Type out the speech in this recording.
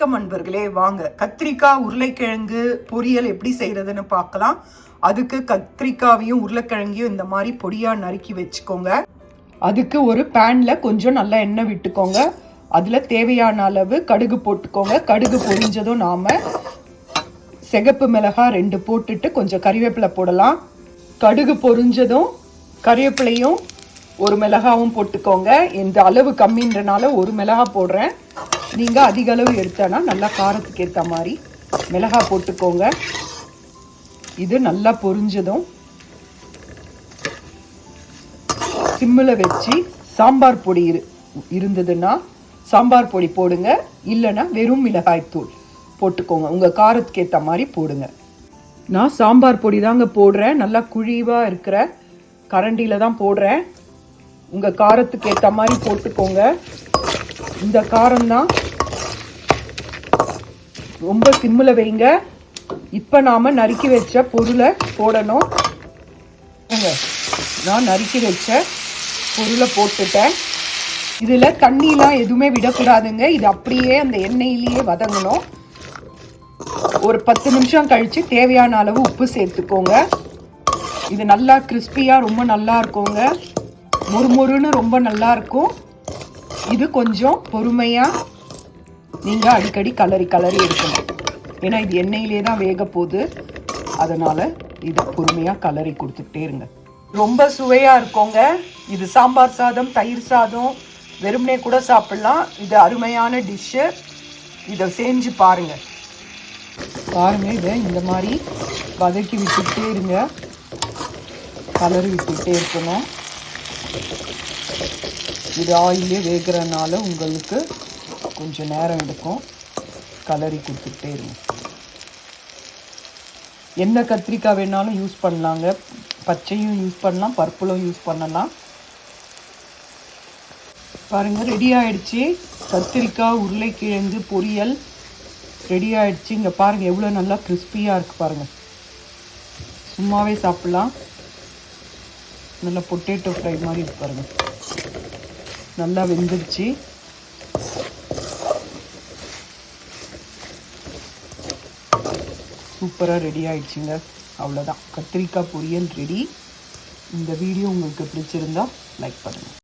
வணக்கம் அன்பர்களே, வாங்க கத்திரிக்காய் உருளைக்கிழங்கு பொரியல் எப்படி செய்யறதுன்னு பார்க்கலாம். அதுக்கு கத்திரிக்காவையும் உருளைக்கிழங்கையும் இந்த மாதிரி பொடியா நறுக்கி வச்சுக்கோங்க. அதுக்கு ஒரு பேன்ல கொஞ்சம் நல்லா எண்ணெய் விட்டுக்கோங்க. அதுல தேவையான அளவு கடுகு போட்டுக்கோங்க. கடுகு பொரிஞ்சதும் நாம சிகப்பு மிளகாய் 2 போட்டுட்டு கொஞ்சம் கறிவேப்பிலை போடலாம். கடுகு பொரிஞ்சதும் கறிவேப்பிலையும் ஒரு மிளகாவும் போட்டுக்கோங்க. இந்த அளவு கம்மின்றனால ஒரு மிளகாய் போடுறேன். நீங்கள் அதிக அளவு எடுத்தனா நல்லா காரத்துக்கு ஏற்ற மாதிரி மிளகாய் போட்டுக்கோங்க. இது நல்லா பொரிஞ்சதும் சிம்மில் வச்சு சாம்பார் பொடி இருந்ததுன்னா சாம்பார் பொடி போடுங்க. இல்லைன்னா வெறும் மிளகாய்த்தூள் போட்டுக்கோங்க. உங்கள் காரத்துக்கு ஏற்ற மாதிரி போடுங்க. நான் சாம்பார் பொடி தாங்க போடுறேன். நல்லா குழிவாக இருக்கிற கரண்டியில் தான் போடுறேன். உங்கள் காரத்துக்கு ஏற்ற மாதிரி போட்டுக்கோங்க. இந்த காரம்தான். ரொம்ப சிம்மில் வைங்க. இப்போ நாம் நறுக்கி வச்ச பொருளை போடணும். நான் நறுக்கி வச்ச பொருளை போட்டுட்டேன். இதில் தண்ணிலாம் எதுவுமே விடக்கூடாதுங்க. இது அப்படியே அந்த எண்ணெயிலேயே வதங்கணும். ஒரு 10 நிமிஷம் கழித்து தேவையான அளவு உப்பு சேர்த்துக்கோங்க. இது நல்லா கிறிஸ்பியாக ரொம்ப நல்லா இருக்குங்க. மொறுமொறுன்னு ரொம்ப நல்லா இருக்கும். இது கொஞ்சம் பொறுமையாக நீங்கள் அடிக்கடி கலரி எடுக்கணும். ஏன்னா இது எண்ணெயிலே தான் வேக போகுது. அதனால் இதை பொறுமையாக கலரி கொடுத்துக்கிட்டே இருங்க. ரொம்ப சுவையாக இருக்குங்க. இது சாம்பார் சாதம், தயிர் சாதம், வெறுமனே கூட சாப்பிட்லாம். இது அருமையான டிஷ்ஷு. இதை செஞ்சு பாருங்கள். இதை இந்த மாதிரி வதக்கி விட்டுக்கிட்டே இருங்க. கலரி விட்டுக்கிட்டே இருக்கணும். இது ஆயிலே வேகிறனால உங்களுக்கு கொஞ்சம் நேரம் எடுக்கும். கலரி கொடுத்துக்கிட்டே இருங்க. என்ன கத்திரிக்காய் வேணாலும் யூஸ் பண்ணலாங்க. பச்சையும் யூஸ் பண்ணலாம், பர்பிளும் யூஸ் பண்ணலாம். பாருங்கள், ரெடி ஆகிடுச்சு. கத்திரிக்காய் உருளைக்கிழங்கு பொரியல் ரெடி ஆகிடுச்சு. இங்கே பாருங்கள் எவ்வளோ நல்லா கிறிஸ்பியாக இருக்குது பாருங்கள். சும்மாவே சாப்பிட்லாம். நல்லா பொட்டேட்டோ ஃப்ரை மாதிரி இருக்கு பாருங்கள். நல்லா வெந்துடுச்சு. சூப்பராக ரெடி ஆயிடுச்சுங்க. அவ்வளோதான், கத்திரிக்காய் பொரியல் ரெடி. இந்த வீடியோ உங்களுக்கு பிடிச்சிருந்தா லைக் பண்ணுங்கள்.